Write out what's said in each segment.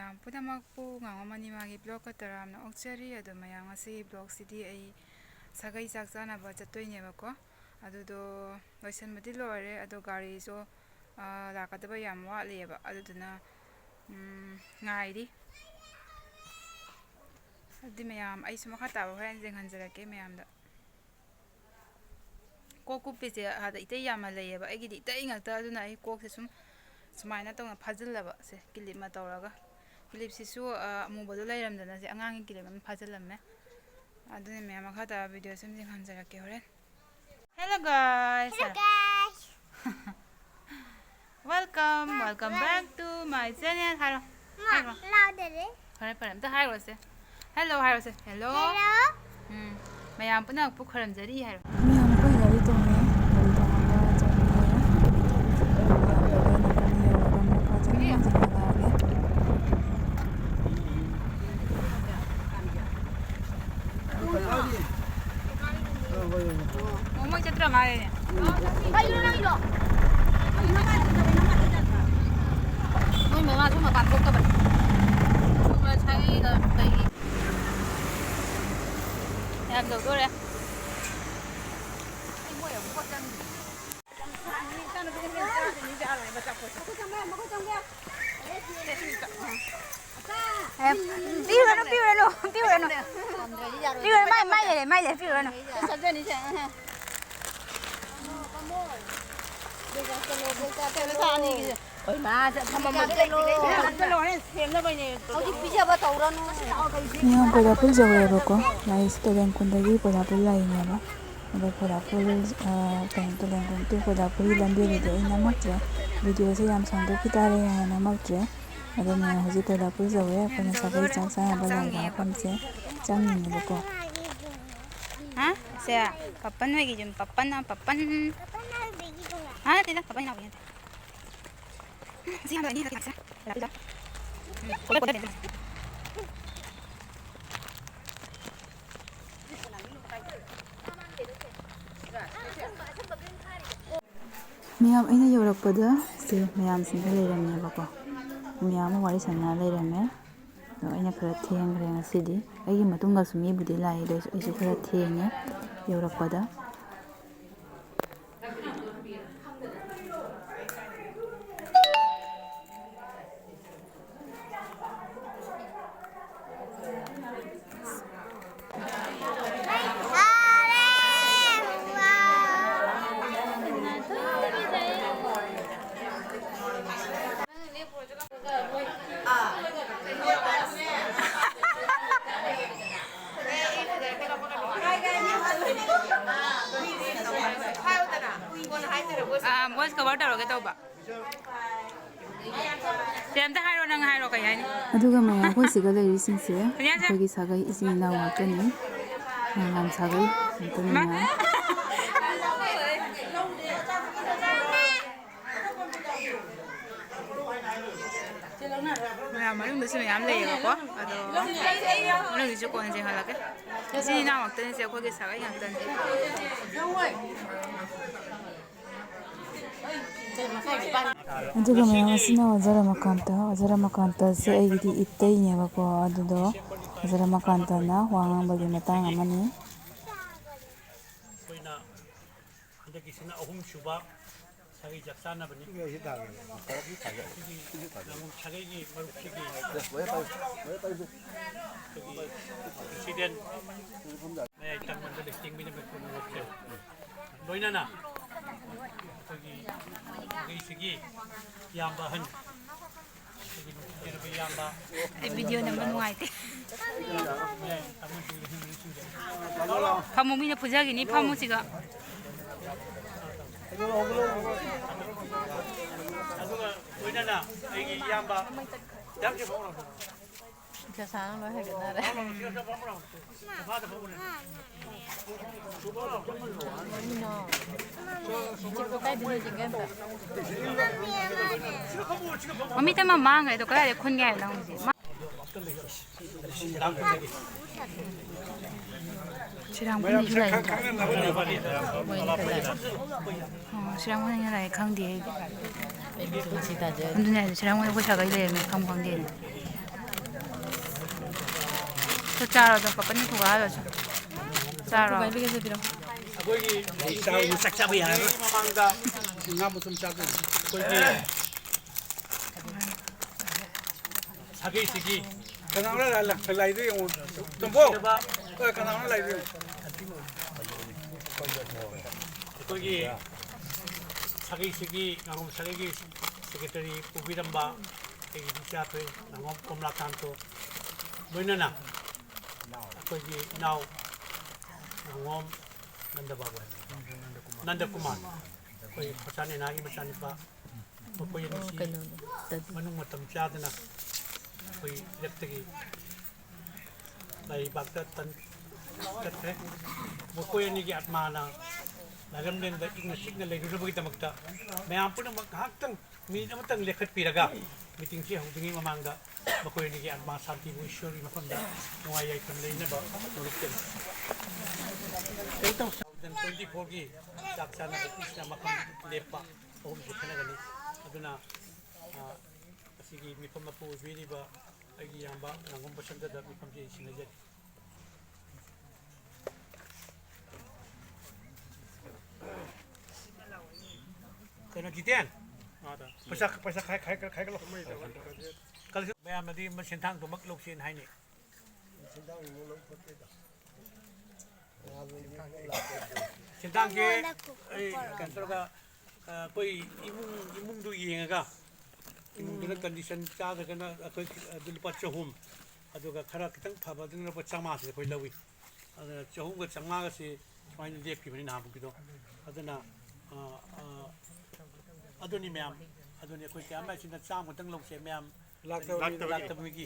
ꯃꯌꯥꯝ ꯄꯨꯝꯅꯃꯛꯄꯨ ꯉꯥꯉꯣꯝꯃꯅꯤ ꯃꯥꯒꯤ ꯕ꯭ꯂꯣꯛꯀ ꯇꯔꯥꯝꯅ ꯑꯣꯛꯆꯔꯤ ꯑꯗꯣ ꯃꯌꯥꯝ ꯉꯁꯤꯒꯤ ꯕ꯭ꯂꯣꯛꯁꯤꯗꯤ ꯑꯩ ꯁꯥꯒꯩ ꯆꯥꯛ ꯆꯥꯅꯕ ꯆꯠꯇꯣꯏꯅꯦꯕꯀꯣ ꯑꯗꯨꯗꯣ ꯂꯣꯏꯁꯤꯟꯕꯗꯤ ꯂꯣꯏꯔꯦ ꯑꯗꯣ ꯒꯥꯔꯤꯁꯨ ꯂꯥꯛꯀꯗꯕ ꯌꯥꯝ ꯋꯥꯠꯂꯤꯑꯕ ꯑꯗꯨꯗꯨꯅ ꯉꯥꯏꯔꯤ ꯑꯗꯨꯗꯤ ꯃꯌꯥꯝ ꯑꯩꯁꯨ ꯃꯈꯥ ꯇꯥꯕ ꯍꯣꯔꯦꯟ ꯌꯦꯡꯍꯟꯖꯔꯛꯀꯦ ꯃꯌꯥꯝꯗ ꯀꯣꯛ ꯀꯨꯞꯄꯤꯁꯦ ꯑꯥꯗ ꯏꯇꯩ ꯌꯥꯝꯅ ꯂꯩꯌꯦꯕ ꯑꯩꯒꯤꯗꯤ ꯏꯇꯩ ꯉꯥꯛꯇ ꯑꯗꯨꯅ ꯑꯩ ꯀꯣꯛꯁꯦ ꯁꯨꯃꯥꯏꯅ ꯇꯧꯅ ꯐꯥꯖꯤꯜꯂꯕ ꯁꯦ ꯀꯤꯂꯤꯞ ꯑꯃ ꯇꯧꯔꯒ ꯀꯤꯂꯤꯞꯁꯤꯁꯨ ꯑꯃꯨꯕꯗꯣ ꯂꯩꯔꯝꯗꯅ ꯁꯦ ꯑꯉꯥꯡꯒꯤ ꯀꯤꯂꯤꯞ ꯑꯃ ꯐꯥꯖꯤꯜꯂꯝꯃꯦ ꯑꯗꯨꯅ ꯃꯌꯥꯝ ꯃꯈꯥ ꯇꯥꯕ ꯚꯤꯗꯤꯑꯣ ꯁꯨꯝ ꯌꯦꯡꯍꯟꯖꯔꯛꯀꯦ ꯍꯣꯔꯦꯟ hello ꯒꯥꯏꯁ welcome back to my channel ꯍꯥꯏꯔꯣ ꯐꯔꯦ ꯑꯝꯇ ꯍꯥꯏꯔꯣꯁꯦ ꯍꯦꯜꯂꯣ ꯍꯥꯏꯔꯣꯁꯦ ꯍꯦꯜꯂꯣ ꯃꯌꯥꯝ ꯄꯨꯝꯅꯃꯛꯄꯨ ꯈꯨꯔꯨꯝꯖꯔꯤ ꯍꯥꯏꯔꯣ ꯃꯌꯥꯝ ꯑꯩꯈꯣꯏ ꯒꯥꯔꯤ ꯇꯣꯡꯉꯦ ꯒꯥꯔꯤ ꯇꯣꯡꯉꯒ ꯃꯣꯏ ꯆꯠꯇ꯭ꯔ ꯃꯥꯜꯂꯦꯅꯦ ꯅꯣꯏ ꯃꯃꯥꯁꯨ ꯃꯄꯥꯟ ꯊꯣꯛꯇꯕꯅꯤ ꯌꯥꯝ ꯇꯧꯗꯣꯔꯦ ꯃꯤꯌꯥꯝ ꯄꯣꯏꯔꯥꯄꯨꯜ ꯌꯧꯔꯦꯕꯀꯣ ꯂꯥꯏꯔꯤꯛꯁꯤ ꯇꯣꯂꯦꯟꯈꯨꯟꯗꯒꯤ ꯄꯣꯏꯔꯥꯄꯨꯜ ꯂꯥꯛꯏꯅꯦꯕ ꯑꯗꯣ ꯄꯣꯏꯔꯥꯄꯨꯜ ꯇꯣꯂꯦꯟꯈꯨꯟ ꯇꯨ ꯄꯣꯏꯔꯥꯄꯨꯜꯒꯤ ꯂꯝꯕꯤꯗꯨꯗꯤ ꯑꯩ ꯅꯝꯃꯛꯇ꯭ꯔꯦ ꯚꯤꯗꯤꯑꯣꯁꯦ ꯌꯥꯝ ꯁꯥꯡꯗꯣꯛꯈꯤꯇꯥꯔꯦ ꯍꯥꯏꯅ ꯅꯝꯃꯛꯇ꯭ꯔꯦ ꯑꯗꯣ ꯃꯌꯥꯝ ꯍꯧꯖꯤꯛ ꯄꯣꯏꯔꯥꯄꯨꯜ ꯌꯧꯔꯦ ꯑꯩꯈꯣꯏꯅ ꯁꯥꯒꯩ ꯆꯥꯛ ꯆꯥꯅꯕ ꯂꯩꯕ ꯃꯐꯝꯁꯦ ꯆꯪꯉꯤꯅꯦꯕꯀꯣ ꯁꯦ ꯄꯄꯟ ꯍꯣꯏꯒꯤ ꯌꯨꯝ ꯄꯄꯟ ꯃꯌꯥꯝ ꯑꯩꯅ ꯌꯧꯔꯛꯄꯗ ꯁꯦ ꯃꯌꯥꯝꯁꯤꯡꯗ ꯂꯩꯔꯝꯃꯦꯕꯀꯣ ꯃꯌꯥꯝ ꯑꯃ ꯋꯥꯔꯤ ꯁꯥꯟꯅꯔ ꯂꯩꯔꯝꯃꯦ ꯑꯗꯣ ꯑꯩꯅ ꯈꯔ ꯊꯦꯡꯈ꯭ꯔꯦ ꯉꯁꯤꯗꯤ ꯑꯩꯒꯤ ꯃꯇꯨꯡꯗꯁꯨ ꯃꯤꯕꯨꯗꯤ ꯂꯥꯛꯏ ꯑꯗꯨ ꯑꯩꯁꯨ ꯈꯔ ꯊꯦꯡꯉꯦ ꯌꯧꯔꯛꯄꯗ ꯚꯣꯏꯁ ꯀꯣꯚꯔ ꯇꯧꯔꯒꯦ ꯇꯧꯕ ꯀꯩꯝꯇ ꯍꯥꯏꯔꯣ ꯅꯪ ꯍꯥꯏꯔꯣ ꯀꯩ ꯍꯥꯏꯅꯤ ꯑꯗꯨꯒ ꯃꯌꯥꯝ ꯑꯩꯈꯣꯏ ꯁꯤꯒ ꯂꯩꯔꯤꯁꯤꯡꯁꯦ ꯑꯩꯈꯣꯏꯒꯤ ꯁꯥꯒꯩ ꯏꯆꯤꯟ ꯏꯅꯥꯎ ꯉꯥꯛꯇꯅꯤ ꯃꯌꯥꯝ ꯁꯥꯒꯩ ꯉꯥꯛꯇꯅꯤ ꯃꯌꯥꯝ ꯃꯌꯥꯝ ꯃꯅꯨꯡꯗꯁꯨ ꯃꯌꯥꯝ ꯂꯩꯌꯦꯕꯀꯣ ꯑꯗꯣ ꯃꯅꯨꯡꯗꯁꯨ ꯀꯣꯟꯅ ꯌꯦꯡꯍꯜꯂꯛꯀꯦ ꯏꯆꯤꯟ ꯏꯅꯥꯎ ꯉꯥꯛꯇꯅꯤꯁꯦ ꯑꯩꯈꯣꯏꯒꯤ ꯁꯥꯒꯩ ꯉꯥꯛꯇꯅꯤ ꯑꯗꯨꯒ ꯃꯌꯥꯝ ꯑꯁꯤꯅ ꯋꯥꯖꯔꯃꯀꯥꯟꯇꯁꯦ ꯑꯩꯒꯤꯗꯤ ꯏꯇꯩꯅꯦꯕꯀꯣ ꯑꯗꯨꯗꯣ ꯋꯥꯖꯔꯃꯀꯥꯟꯇꯅ ꯋꯥ ꯉꯥꯡꯕꯒꯤ ꯃꯇꯥꯡ ꯑꯃꯅꯤ ꯑꯩꯈꯣꯏꯅ ꯍꯟꯗꯛꯀꯤꯁꯤꯅ ꯑꯍꯨꯝꯁꯨꯕ ꯁꯥꯒꯩ ꯆꯥꯛ ꯆꯥꯅꯕꯅꯤ ꯁꯥꯒꯩꯒꯤ ꯃꯔꯨꯞꯁꯤꯒꯤ ꯄ꯭ꯔꯦꯁꯤꯗꯦꯟ ꯃꯌꯥꯏ ꯇꯪꯕꯗ ꯂꯩꯇꯦꯡꯕꯤꯅꯕ ꯃꯔꯨꯞꯁꯦ ꯂꯣꯏꯅꯅ ꯑꯩꯈꯣꯏꯒꯤ ꯁꯥꯒꯩꯁꯤꯒꯤ ꯏꯌꯥꯝꯕ ꯑꯍꯟ ꯚꯤꯗꯤꯑꯣ ꯅꯝꯕ ꯅꯨꯡꯉꯥꯏꯇꯦ ꯐꯝꯃꯨ ꯃꯤꯅ ꯐꯨꯖꯈꯤꯅꯤ ꯐꯝꯃꯨ ꯁꯤꯒ ꯑꯗꯨꯒ ꯂꯣꯏꯅꯅ ꯑꯩꯒꯤ ꯏꯌꯥꯝꯕ ꯃꯃꯤꯠ ꯑꯃ ꯃꯥꯡꯈ꯭ꯔꯦ ꯑꯗꯣ ꯀꯗꯥꯏꯗ ꯈꯨꯟꯒꯦ ꯍꯥꯏꯕ ꯅꯪ ꯍꯧꯖꯤꯛ ꯁꯤꯔꯥꯡꯈꯣꯟꯗꯒꯤꯁꯨ ꯂꯥꯛꯏ ꯁꯤꯔꯥꯡꯈꯣꯟꯗꯒꯤ ꯂꯥꯛꯑꯦ ꯈꯪꯗꯦ ꯑꯩꯗꯤ ꯑꯗꯨꯅꯦ ꯁꯤꯔꯥꯡꯈꯣꯟꯗ ꯑꯩꯈꯣꯏ ꯁꯥꯒꯩ ꯂꯩꯔꯝꯃꯦ ꯈꯪꯗꯦ ꯆꯥꯛ ꯆꯥꯔꯣꯗꯣ ꯄꯄꯟꯅ ꯊꯨꯒꯥꯏꯔꯁꯨ ꯆꯥꯔꯣ ꯑꯩꯈꯣꯏꯒꯤ ꯆꯥꯛ ꯆꯥꯕ ꯌꯥꯔꯣꯏ ꯃꯃꯥꯡꯗ ꯉꯥ ꯃꯇꯨꯝ ꯆꯥꯗꯣꯏꯅꯤ ꯑꯩꯈꯣꯏꯒꯤ ꯁꯥꯒꯩꯁꯤꯒꯤ ꯀꯅꯥꯅ ꯂꯩꯗꯣ ꯌꯦꯡꯉꯣ ꯇꯣꯝꯕꯣ ꯀꯅꯥꯅ ꯂꯩꯗꯣ ꯑꯩꯈꯣꯏꯒꯤ ꯁꯥꯒꯩꯁꯤꯒꯤ ꯉꯥꯉꯣꯝ ꯁꯥꯒꯩꯒꯤ ꯁꯦꯀ꯭ꯔꯦꯇꯔꯤ ꯄꯨꯕꯤꯔꯝꯕ ꯑꯩꯒꯤ ꯏꯆꯥꯊꯣꯏ ꯉꯥꯉꯣꯝ ꯀꯣꯝꯂꯥꯀꯥꯟꯇꯣ ꯂꯣꯏꯅꯅ ꯑꯩꯈꯣꯏꯒꯤ ꯏꯅꯥꯎ ꯉꯥꯉꯣꯝ ꯅꯟꯗꯕꯥꯕꯨ ꯅꯟꯗꯀꯨꯃꯥꯔ ꯑꯩꯈꯣꯏ ꯃꯆꯥꯅꯦꯅꯥꯒꯤ ꯃꯆꯥꯅꯨꯄꯥ ꯃꯈꯣꯏ ꯑꯅꯤꯁꯤ ꯃꯅꯨꯡ ꯃꯇꯝ ꯆꯥꯗꯅ ꯑꯩꯈꯣꯏ ꯏꯔꯛꯇꯒꯤ ꯂꯩꯕꯥꯛꯇ ꯆꯠꯈ꯭ꯔꯦ ꯃꯈꯣꯏ ꯑꯅꯤꯒꯤ ꯑꯠꯃꯥꯅ ꯂꯥꯏꯔꯝꯂꯦꯟꯗ ꯏꯪꯅ ꯆꯤꯛꯅ ꯂꯩꯔꯨꯅꯕꯒꯤꯗꯃꯛꯇ ꯃꯌꯥꯝ ꯄꯨꯝꯅꯃꯛ ꯉꯥꯏꯍꯥꯛꯇꯪ ꯃꯤꯅꯤꯠ ꯑꯃꯇꯪ ꯂꯦꯞꯈꯠꯄꯤꯔꯒ ꯃꯤꯇꯤꯡꯁꯤ ꯍꯧꯗ꯭ꯔꯤꯉꯩ ꯃꯃꯥꯡꯗ ꯃꯈꯣꯏ ꯑꯅꯤꯒꯤ ꯑꯠꯃꯥ ꯁꯥꯟꯇꯤꯕꯨ ꯏꯁꯣꯔꯒꯤ ꯃꯐꯝꯗ ꯅꯨꯡꯉꯥꯏ ꯌꯥꯏꯐꯅ ꯂꯩꯅꯕ ꯅꯣꯔꯛꯀꯅꯤ 2024ꯒꯤ ꯆꯥꯛ ꯆꯥꯅꯕꯒꯤꯁꯤꯅ ꯃꯐꯝ ꯂꯦꯞꯄ ꯑꯍꯨꯝꯁꯤ ꯈꯟꯅꯒꯅꯤ ꯑꯗꯨꯅ ꯑꯁꯤꯒꯤ ꯃꯤꯐꯝ ꯃꯄꯨ ꯑꯣꯏꯕꯤꯔꯤꯕ ꯑꯩꯒꯤ ꯏꯌꯥꯝꯕ ꯉꯥꯉꯣꯝ ꯕꯁꯟꯇꯗ ꯃꯤꯐꯝꯁꯤ ꯁꯤꯟꯅꯖꯔꯤ 그는 기대한 벌써 갈갈로 매야마디 뭐 신탕도 막 loksin 하니 신탕게 간서가 거의 이몽도 이행가 이몽들은 컨디션 짜다가나 그 들파 조금 아주가 카라 kitang 파바드는 뭐 장마스 거의 러위 아주 조금 그 장마가시 많이 내피버니 나보기도 아드나 अदोनी मैम अदोनी कोई क्या मैं चिंता चाम को तंग लोग से मैम लाख मिगी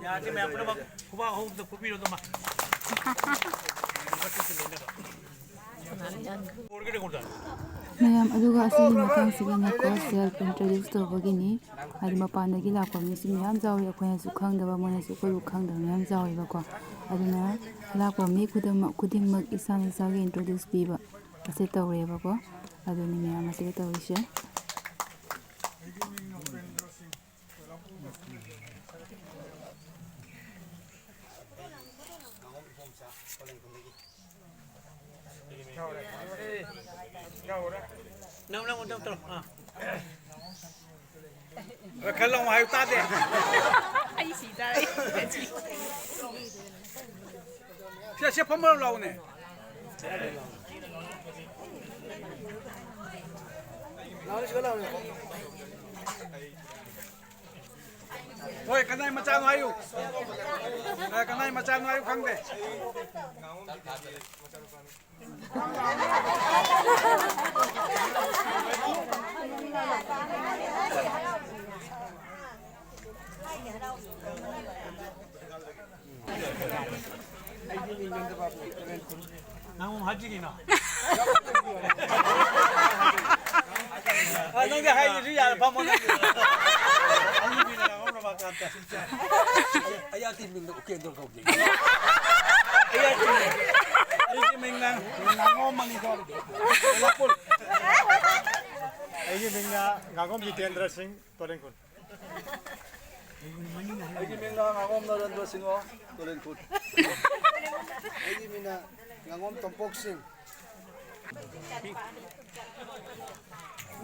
यार कि मैं अपना खुबा हो तो खुबी रो तो मा ꯃꯌꯥꯝ ꯑꯗꯨꯒ ꯑꯁꯤꯒꯤ ꯃꯇꯥꯡꯁꯤꯒꯤꯅꯀꯣ ꯁꯦꯜꯐ ꯏꯟꯇ꯭ꯔꯣꯗ꯭ꯌꯨꯁ ꯇꯧꯕꯒꯤꯅꯤ ꯍꯥꯏꯗꯤ ꯃꯄꯥꯟꯗꯒꯤ ꯂꯥꯛꯄ ꯃꯤꯁꯨ ꯃꯌꯥꯝ ꯌꯥꯎꯏ ꯑꯩꯈꯣꯏꯅꯁꯨ ꯈꯪꯗꯕ ꯃꯣꯏꯅꯁꯨ ꯑꯩꯈꯣꯏꯕꯨ ꯈꯪꯗꯕ ꯃꯌꯥꯝ ꯌꯥꯎꯋꯦꯕꯀꯣ ꯑꯗꯨꯅ ꯂꯥꯛꯄ ꯃꯤ ꯈꯨꯗꯤꯡꯃꯛ ꯏꯁꯥꯅ ꯏꯁꯥꯒꯤ ꯏꯟꯇ꯭ꯔꯣꯗ꯭ꯌꯨꯁ ꯄꯤꯕ ꯑꯁꯤ ꯇꯧꯔꯦꯕꯀꯣ ꯑꯗꯨꯅꯤ ꯃꯌꯥꯝ ꯑꯁꯤꯗ ꯇꯧꯔꯤꯁꯦ Nông nông nông nông khăn lông hay ta đi Ai xí ra đấy sẽ phấm lâu lâu này thôi cái này mà cha nói yêu cái này mà cha nói yêu không đấy 나무 하지기나 아 너게 하이지 야 밥먹는 아니비나 오늘 막 갔다 진짜 아야 팀도 오케이 너 거기 아야 팀 이게 맹랑 나고만이 거기 라폴 이게 맹랑 나고 미텐드라 싱 토렌군 Aji mina ngangom narendra singh Tolenkut. Aji mina ngangom Tompok Singh.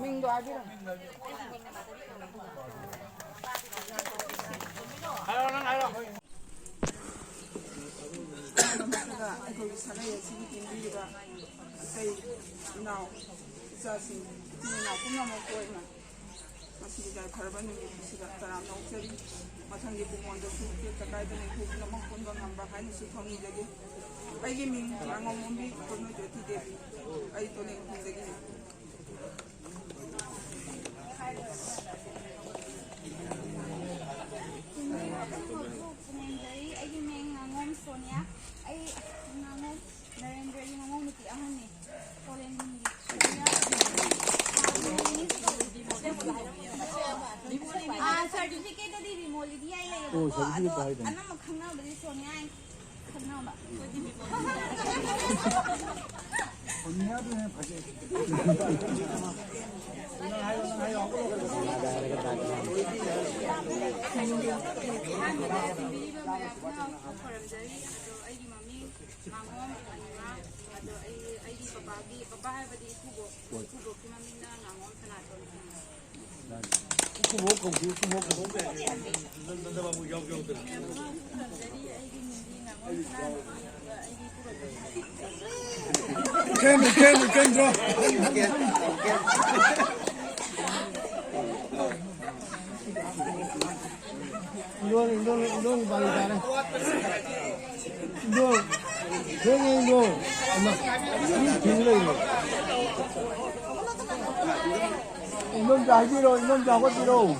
Ming do abira. Ayo nang ayo. ꯑꯩꯈꯣꯏꯒꯤ ꯁꯥꯒꯩ ꯑꯁꯤꯒꯤ ꯇꯤꯟꯕꯤꯔꯤꯕ ꯑꯇꯩ ꯏꯅꯥꯎ ꯏꯆꯥꯁꯤꯡ ꯏꯆꯤꯟ ꯏꯅꯥꯎ ꯄꯨꯝꯅꯃꯛꯄꯨ ꯑꯣꯏꯅ ꯃꯁꯤꯒꯤ ꯌꯥꯏꯐꯔꯕ ꯅꯨꯃꯤꯠ ꯑꯁꯤꯗ ꯇꯔꯥꯝꯅ ꯑꯣꯛꯆꯔꯤ ꯃꯊꯪꯒꯤ ꯄꯨꯡꯑꯣꯟꯗꯁꯨ ꯇꯦꯛꯇ ꯀꯥꯏꯗꯅ ꯑꯩꯈꯣꯏ ꯄꯨꯝꯅꯃꯛ ꯄꯨꯟꯕ ꯉꯝꯕ ꯍꯥꯏꯅꯁꯨ ꯊꯧꯅꯤꯖꯒꯦ ꯑꯩꯒꯤ ꯃꯤꯡ ꯉꯥꯉꯣꯝ ꯑꯣꯡꯕꯤ ꯀꯣꯟꯅꯨ ꯖꯣꯇꯤ ꯗꯦꯕꯤ ꯑꯩ ꯇꯣꯂꯦꯡꯈꯨꯟꯗꯒꯤꯅꯤ ꯑꯩꯒꯤ ꯃꯤꯡ ꯉꯥꯉꯣꯝ ꯁꯣꯅꯤꯌꯥ ꯑꯩ ꯉꯥꯉꯣꯝ ꯅꯔꯦꯟꯗ꯭ꯔꯒꯤ ꯉꯥꯉꯣꯝ ꯅꯨꯄꯤ ꯑꯍꯟꯅꯤ ꯇꯣꯂꯦꯟꯒꯤ ꯁꯥꯔꯇꯤꯐꯤꯀꯦꯠꯇꯗꯤ ꯔꯤꯃꯣꯂꯤꯗꯤ ꯑꯩ ꯂꯩꯌꯦꯕꯀꯣ ꯑꯗꯣ ꯑꯅꯝꯕ ꯈꯪꯅꯕꯗꯤ ꯁꯣꯅꯤꯌꯥ ꯈꯪꯅꯕ ꯈꯣꯏꯔꯝꯖꯔꯤ ꯑꯗꯣ ꯑꯩꯒꯤ ꯃꯃꯤꯡ ꯉꯥꯉꯣꯝ ꯑꯅꯤꯃꯥ ꯑꯗꯣ ꯑꯩꯒꯤ ꯕꯕꯥ ꯍꯥꯏꯕꯗꯤ ꯏꯀꯨꯕꯣꯛꯀꯤ ꯃꯃꯤꯡꯅ ꯉꯥꯉꯣꯝ ꯁꯅꯥꯇꯣꯟ 이거 먹고 너무 여기오더라. 캔 줘. 이동 많이 잘해. 이동, 생애 이동. 엄마, 길러 이동. 이동 자기로, 이동 자고지로.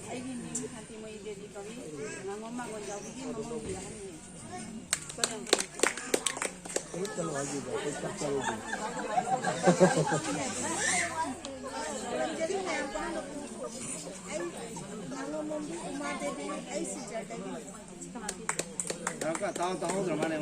ꯑꯩꯒꯤ ꯃꯤꯡ ꯍꯥꯟꯇꯤꯃꯣꯏ ꯗꯦꯕꯤ ꯀꯧꯏ ꯉꯥꯉꯣꯝ ꯃꯥꯡꯒꯣꯟ ꯖꯥꯎꯒꯤꯒꯤ ꯃꯃꯧꯒꯤ ꯑꯍꯟꯅꯤ 다음 드라마네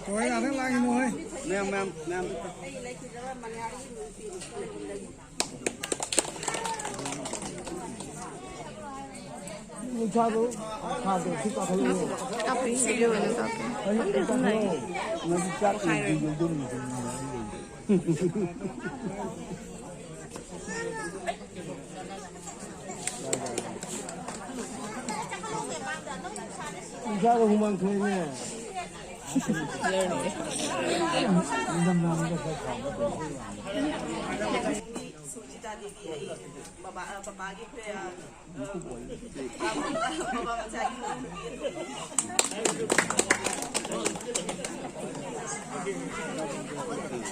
Rồi là thằng lang rồi. Mem. 차도 차도 식가 걸려. 앞에 시려는 앞에. 너무 작게 이동이 이사가 후만 그네.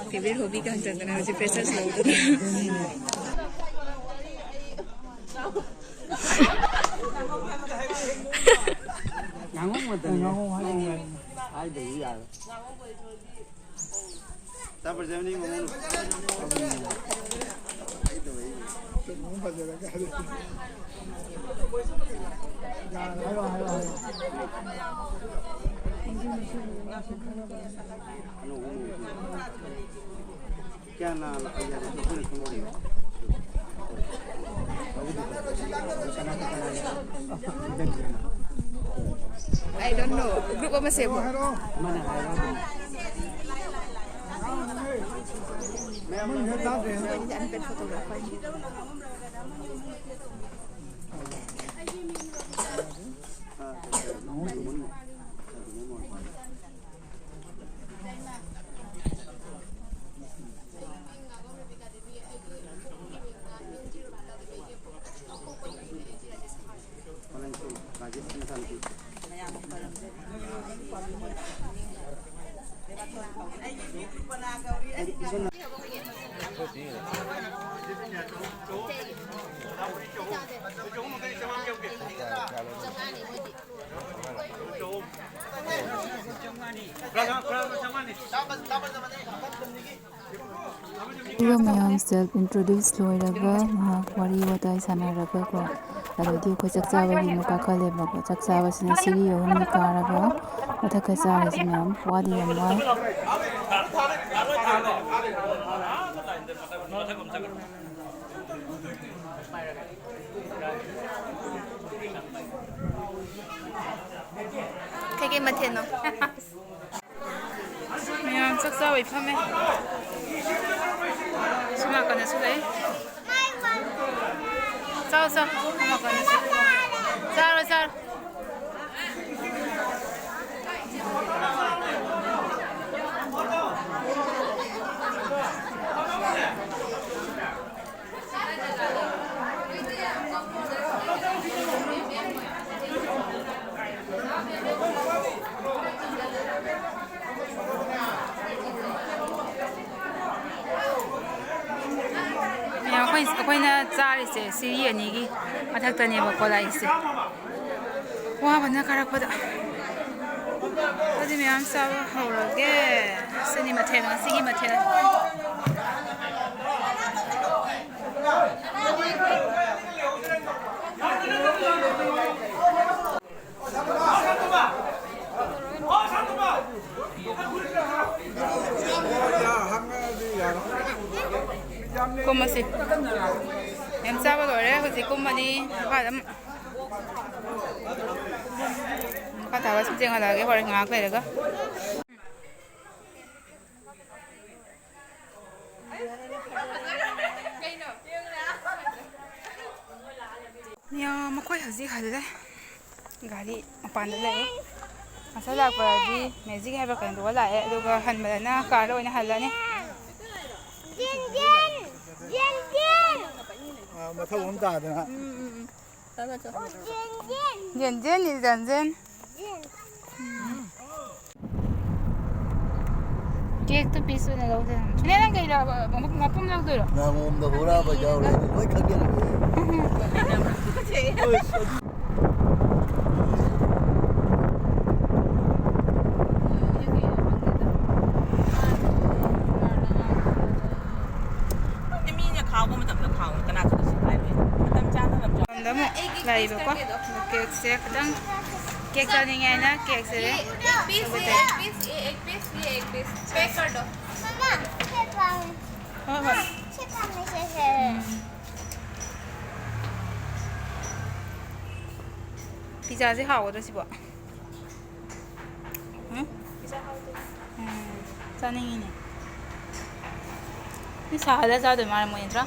비빌 호비가 한다더라. 어제 뱃살 나오더라. 양홍 ai bị giờ ta phải xem đi mà không bao giờ cái hay rồi क्या ना लगा I don't know. Group apa sih, Bu? Jangan pen fotografer. 이거 ꯃꯌꯥꯝ ꯁꯦꯜꯐ ꯏꯟꯇ꯭ꯔꯣꯗ꯭ꯌꯨꯁ ꯂꯣꯏꯔꯒ ꯉꯥꯏꯍꯥꯛ ꯋꯥꯔꯤ ꯋꯥꯇꯥꯏ ꯁꯥꯟꯅꯔꯒꯀꯣ ꯑꯗꯨꯗꯤ ꯑꯩꯈꯣꯏ ꯆꯥꯛ ꯆꯥꯕꯒꯤ ꯑꯃꯨꯛ ꯀꯥꯈꯠꯂꯦꯕꯀꯣ ꯆꯥꯛ ꯆꯥꯕꯁꯤꯅ ꯁꯤꯔꯤ 3ꯅꯤ ꯀꯥꯔꯒ ꯃꯊꯛꯀ ꯆꯥꯔꯤꯁꯤ ꯃꯌꯥꯝ ꯋꯥꯗꯤ ꯌꯥꯝ ꯋꯥꯏ 되게 많대노. 그냥 싹싸고 입하면 수마가네 수레. 싸워 수마가네 수레. 싸워. ꯑꯩꯈꯣꯏꯅ ꯆꯥꯔꯤꯁꯦ ꯁꯤꯔꯤ ꯑꯅꯤꯒꯤ ꯃꯊꯛꯇꯅꯦꯕꯀꯣ ꯂꯥꯛꯏꯁꯦ ꯋꯥꯕꯅ ꯀꯥꯔꯛꯄꯗ ꯑꯗꯨꯗꯤ ꯃꯌꯥꯝ ꯆꯥꯕ ꯍꯧꯔꯒꯦ ꯁꯤꯅꯤ ꯃꯊꯦꯜ ꯉꯁꯤꯒꯤ ꯃꯊꯦꯜ ꯀꯨꯝꯃꯁꯤ ꯌꯥꯝ ꯆꯥꯕ ꯂꯣꯏꯔꯦ ꯍꯧꯖꯤꯛ ꯀꯨꯝꯃꯅꯤ ꯃꯈꯥꯗ ꯃꯈꯥ ꯊꯥꯕ ꯁꯨꯝ ꯆꯦꯡꯍꯜꯂꯛꯑꯒꯦ ꯍꯣꯔꯦꯟ ꯉꯥꯏꯍꯥꯛ ꯂꯩꯔꯒ ꯃꯈꯣꯏ ꯍꯧꯖꯤꯛ ꯍꯜꯂꯦ ꯒꯥꯔꯤ ꯃꯄꯥꯟꯗ ꯂꯩ ꯉꯁꯥꯏ ꯂꯥꯛꯄꯗꯤ ꯃꯦꯖꯤꯛ ꯍꯥꯏꯕ ꯀꯩꯅꯣꯗꯨꯒ ꯂꯥꯛꯑꯦ ꯑꯗꯨꯒ ꯍꯟꯕꯗꯅ ꯀꯥꯔꯗ ꯑꯣꯏꯅ ꯍꯜꯂꯅꯤ ꯃꯊꯧ ꯑꯃ ꯇꯥꯗꯅ ꯖꯦꯟꯖꯦꯟ ꯖꯦꯟꯖꯦꯟ ꯀꯦꯛꯇꯣ ꯄꯤꯁ ꯑꯣꯏꯅ ꯂꯧꯗꯣꯏꯅꯣ ꯁꯤꯅꯦ ꯅꯪ ꯀꯩ ꯃꯄꯨꯝ ꯂꯧꯗꯣꯏꯔꯣ ꯉꯥꯉꯣꯝꯗ ꯍꯨꯔꯥꯕ ꯌꯥꯎꯔꯦ ꯂꯣꯏ ꯈꯪꯖꯤꯜꯂꯛꯑꯦ ꯂꯩꯕꯀꯣ ꯀꯦꯛꯁꯦ ꯈꯤꯇꯪ केक चलेंगे है ना केक से पिज़्ज़ा से हाउदो सिबो चानिंगिने 이 사다 자도 말 뭐인tra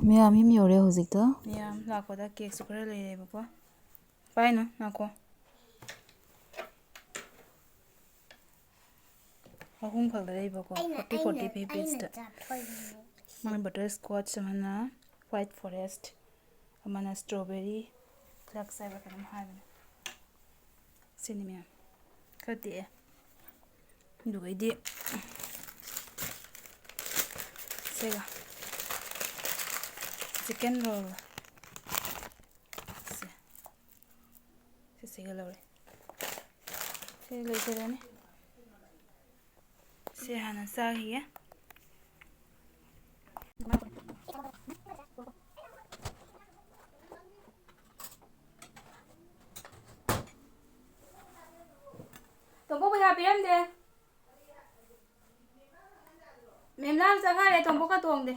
ꯃꯌꯥꯝ ꯌꯨꯝ ꯌꯧꯔꯦ ꯍꯧꯖꯤꯛꯇ ꯃꯌꯥꯝ ꯂꯥꯛꯄꯗ ꯀꯦꯛꯁꯨ ꯈꯔ ꯂꯩꯔꯦꯕꯀꯣ ꯄꯥꯏꯅꯣ ꯅꯥꯀꯣ ꯑꯍꯨꯝ ꯈꯛꯇ ꯂꯩꯕꯀꯣ 40 ꯄꯤꯁꯇ ꯃꯥꯅ ꯕꯇꯔ ꯁ꯭ꯀꯣꯠꯆ ꯑꯃꯅ ꯋꯥꯏꯠ ꯐꯣꯔꯦꯁꯠ ꯑꯃꯅ ꯁ꯭ꯇ꯭ꯔꯣꯕꯦꯔꯤ ꯐ꯭ꯂꯛꯁ ꯍꯥꯏꯕ ꯀꯩꯅꯣꯝ ꯍꯥꯏꯕꯅꯦ ꯁꯤꯅꯤ ꯃꯌꯥꯝ ꯈꯔ ꯇꯦꯛꯑꯦ ꯑꯗꯨꯒꯩꯗꯤ ꯁꯤꯒ चिकन रोल से लौरे से लेने से हाना चाहिए तुमको बुझा पिरम दे मेमलाम चखा रे तुमको का तोंग दे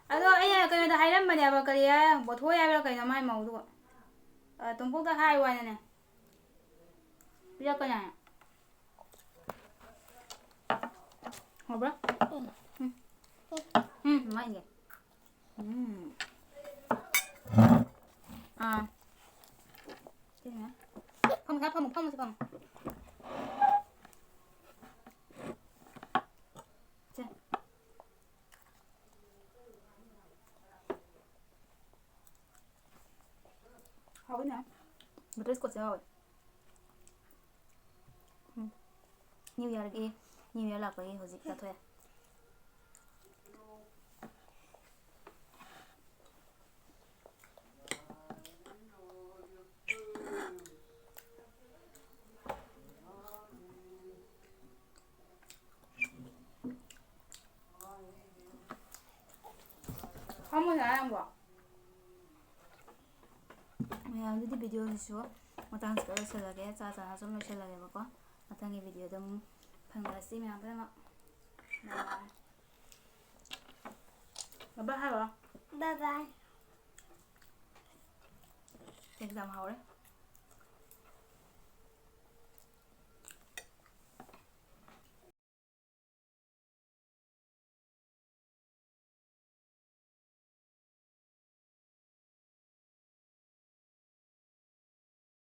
अदो अꯩꯅ ꯀꯩꯅꯣꯗ ꯍꯥꯏꯔꯝꯕꯅꯦꯕ ꯀꯔꯤ ꯕꯣꯊꯣꯏ ꯍꯥꯏꯕ꯭ꯔꯥ ꯀꯩꯅꯣ ꯃꯥꯏ ꯃꯧꯗꯨꯒ ꯇꯣꯝꯄꯣꯛꯇ ꯍꯥꯏꯋꯥꯅꯦ ꯄꯤꯔꯛꯀꯅꯤ ꯍꯥꯎꯕ꯭ꯔꯥ ꯃꯥꯏꯅꯦ ꯐꯝꯃꯨ 하오냐? betul skot jauh. New Year lah pergi hozik satu ya. Kamu sayang buat? ꯃꯌꯥꯝꯗꯨꯗꯤ ꯚꯤꯗꯤꯑꯣꯁꯤꯁꯨ ꯃꯇꯥꯡꯁꯤꯗ ꯂꯣꯏꯁꯤꯜꯂꯒꯦ ꯆꯥꯅ ꯁꯨꯝ ꯂꯣꯏꯁꯤꯜꯂꯒꯦꯕꯀꯣ ꯃꯊꯪꯒꯤ ꯚꯤꯗꯤꯑꯣꯗ ꯑꯃꯨꯛ ꯐꯪꯅꯔꯁꯤ ꯃꯌꯥꯝ ꯄꯨꯝꯅꯃꯛ ꯕꯥꯏ ꯍꯥꯏꯔꯣ Bye bye. ꯑꯦꯛꯖꯥꯝ ꯍꯧꯔꯦ